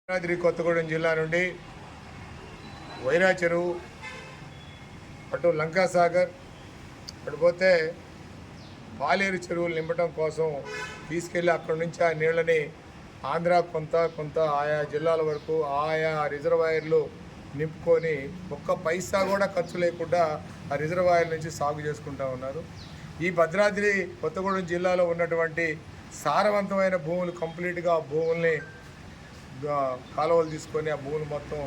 భద్రాద్రి కొత్తగూడెం జిల్లా నుండి వైరా చెరువు అటు లంకాసాగర్ అటు పోతే పాలేరు చెరువులు నింపడం కోసం తీసుకెళ్ళి అక్కడి నుంచి ఆ నీళ్ళని ఆంధ్ర కొంత ఆయా జిల్లాల వరకు ఆయా రిజర్వాయర్లు నింపుకొని ఒక్క పైసా కూడా ఖర్చు లేకుండా ఆ రిజర్వాయర్ నుంచి సాగు చేసుకుంటూ ఉన్నారు. ఈ భద్రాద్రి కొత్తగూడెం జిల్లాలో ఉన్నటువంటి సారవంతమైన భూములు కంప్లీట్గా ఆ భూముల్ని కాలువలు తీసుకొని ఆ భూములు మొత్తం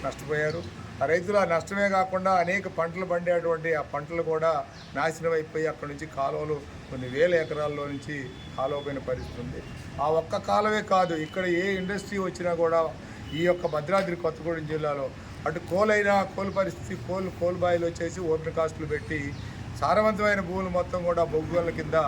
నష్టపోయారు. ఆ రైతులు ఆ నష్టమే కాకుండా అనేక పంటలు పండేటువంటి ఆ పంటలు కూడా నాశనం అయిపోయి అక్కడి నుంచి కాలువలు కొన్ని వేల ఎకరాల్లో నుంచి కాలువపోయిన పరిస్థితి ఉంది. ఆ ఒక్క కాలువే కాదు, ఇక్కడ ఏ ఇండస్ట్రీ వచ్చినా కూడా ఈ యొక్క భద్రాద్రి కొత్తగూడెం జిల్లాలో అటు కోలైనా కోల్ పరిస్థితి కోల్ బాయిలు వచ్చేసి ఓపెన్ కాస్టులు పెట్టి సారవంతమైన భూములు మొత్తం కూడా బొగ్గుల కింద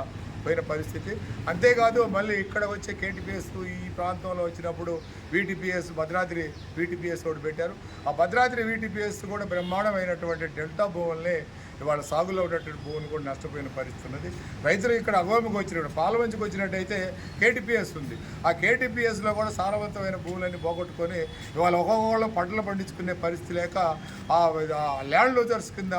పోయిన పరిస్థితి. అంతేకాదు మళ్ళీ ఇక్కడ వచ్చే కేటీపీఎస్ ఈ ప్రాంతంలో వచ్చినప్పుడు వీటీపీఎస్ భద్రాద్రి వీటీపీఎస్ ఒకటి పెట్టారు. ఆ భద్రాద్రి వీటీపీఎస్ కూడా బ్రహ్మాండమైనటువంటి డెల్టా భూముల్ని ఇవాళ సాగులో ఉన్నటువంటి భూములు కూడా నష్టపోయిన పరిస్థితి ఉన్నది. రైతులు ఇక్కడ అగోముకు వచ్చినట్టు పాలవంచుకు వచ్చినట్టయితే కేటీపీఎస్ ఉంది. ఆ కేటీపీఎస్లో కూడా సారవంతమైన భూములన్నీ పోగొట్టుకొని ఇవాళ ఒక్కొక్కళ్ళు పంటలు పండించుకునే పరిస్థితి లేక ఆ ల్యాండ్ లూజర్స్ కింద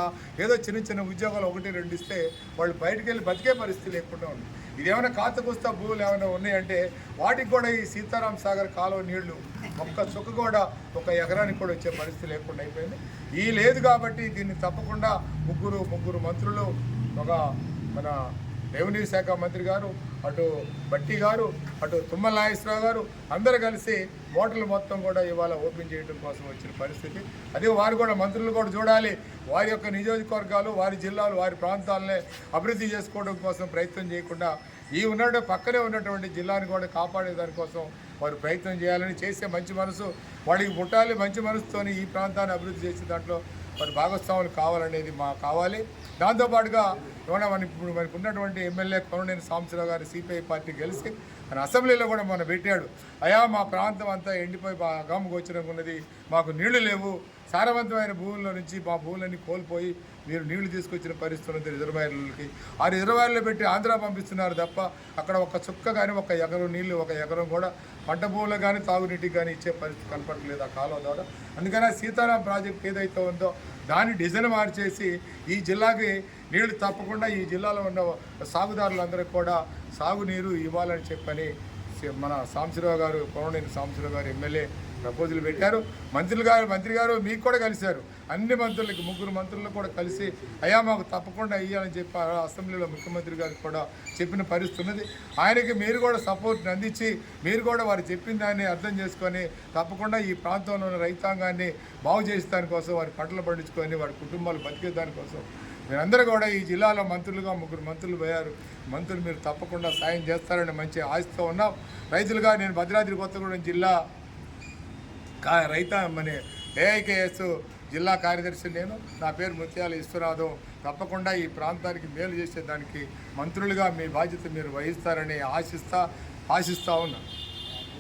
ఏదో చిన్న ఉద్యోగాలు 1-2 ఇస్తే వాళ్ళు బయటికి వెళ్ళి బతికే పరిస్థితి లేకుండా ఉంది. ఇదేమైనా కాతకొస్తా భూములు ఏమైనా ఉన్నాయంటే వాటికి కూడా ఈ సీతారాం సాగర్ కాలువ నీళ్లు ఒక్క చుక్క కూడా ఒక ఎకరానికి కూడా వచ్చే పరిస్థితి లేకుండా అయిపోయింది. ఈ లేదు కాబట్టి దీన్ని తప్పకుండా ముగ్గురు మంత్రులు, ఒక మన రెవెన్యూ శాఖ మంత్రి గారు, అటు బట్టి గారు, అటు తుమ్మల నాగేశ్వరరావు గారు అందరూ కలిసి మోటార్లు మొత్తం కూడా ఇవాళ ఓపెన్ చేయడం కోసం వచ్చిన పరిస్థితి. అదే వారు కూడా మంత్రులు కూడా చూడాలి, వారి యొక్క నియోజకవర్గాలు, వారి జిల్లాలు, వారి ప్రాంతాలనే అభివృద్ధి చేసుకోవడం కోసం ప్రయత్నం చేయకుండా ఈ పక్కనే ఉన్నటువంటి జిల్లాని కూడా కాపాడే దానికోసం వారు ప్రయత్నం చేయాలని, చేసే మంచి మనసు వాడికి పుట్టాలి. మంచి మనసుతోని ఈ ప్రాంతాన్ని అభివృద్ధి చేసే దాంట్లో వారి భాగస్వాములు కావాలనేది కావాలి. దాంతోపాటుగా ఏమన్నా ఇప్పుడు మనకు ఉన్నటువంటి ఎమ్మెల్యే కొననేని సాంబశివరావు గారు సిపిఐ పార్టీ గెలిచి మన అసెంబ్లీలో కూడా మనం పెట్టాడు, అయా మా ప్రాంతం అంతా ఎండిపోయి అగాముకు వచ్చినాక ఉన్నది, మాకు నీళ్లు లేవు, సారవంతమైన భూముల్లో నుంచి మా భూములన్నీ కోల్పోయి మీరు నీళ్లు తీసుకొచ్చిన పరిస్థితి ఉంది రిజర్వాయర్లకి. ఆ రిజర్వాయర్లో పెట్టి ఆంధ్ర పంపిస్తున్నారు తప్ప అక్కడ ఒక చుక్క కానీ ఒక ఎకరం నీళ్లు, ఒక ఎకరం కూడా పంట భూములు కానీ తాగునీటికి కానీ ఇచ్చే పరిస్థితి కనపడలేదు ఆ కాలువ ద్వారా. అందుకని సీతారాం ప్రాజెక్ట్ ఏదైతే ఉందో దాన్ని డిజైన్ మార్చేసి ఈ జిల్లాకి నీళ్లు తప్పకుండా ఈ జిల్లాలో ఉన్న సాగుదారులందరికీ కూడా సాగునీరు ఇవ్వాలని చెప్పని మన సాంబశివరావు గారు, కొననేని సాంబశివరావు గారు ఎమ్మెల్యే ప్రపోజల్ పెట్టారు. మంత్రి గారు మీకు కూడా కలిశారు, అన్ని మంత్రులకి 3 మంత్రులు కూడా కలిసి అయ్యా మాకు తప్పకుండా ఇవ్వాలని చెప్పి అసెంబ్లీలో ముఖ్యమంత్రి గారికి కూడా చెప్పిన పరిస్థితి ఉన్నది. ఆయనకి మీరు కూడా సపోర్ట్ని అందించి మీరు కూడా వారు చెప్పిన దాన్ని అర్థం చేసుకొని తప్పకుండా ఈ ప్రాంతంలో ఉన్న రైతాంగాన్ని బాగు చేసే దానికోసం, వారి పంటలు పండించుకొని వారి కుటుంబాలు బతికే దానికోసం మీరందరూ కూడా ఈ జిల్లాలో మంత్రులుగా 3 మంత్రులు పోయారు. మంత్రులు మీరు తప్పకుండా సాయం చేస్తారని మంచి ఆశతో ఉన్నాం. రైతులుగా నేను భద్రాద్రి కొత్తగూడెం జిల్లా మన ఏఐకేఎస్ జిల్లా కార్యదర్శి నేను, నా పేరు ముత్యాల ఈశ్వరరావు. తప్పకుండా ఈ ప్రాంతానికి మేలు చేసేదానికి మంత్రులుగా మీ బాధ్యత మీరు వహిస్తారని ఆశిస్తా ఉన్నాను.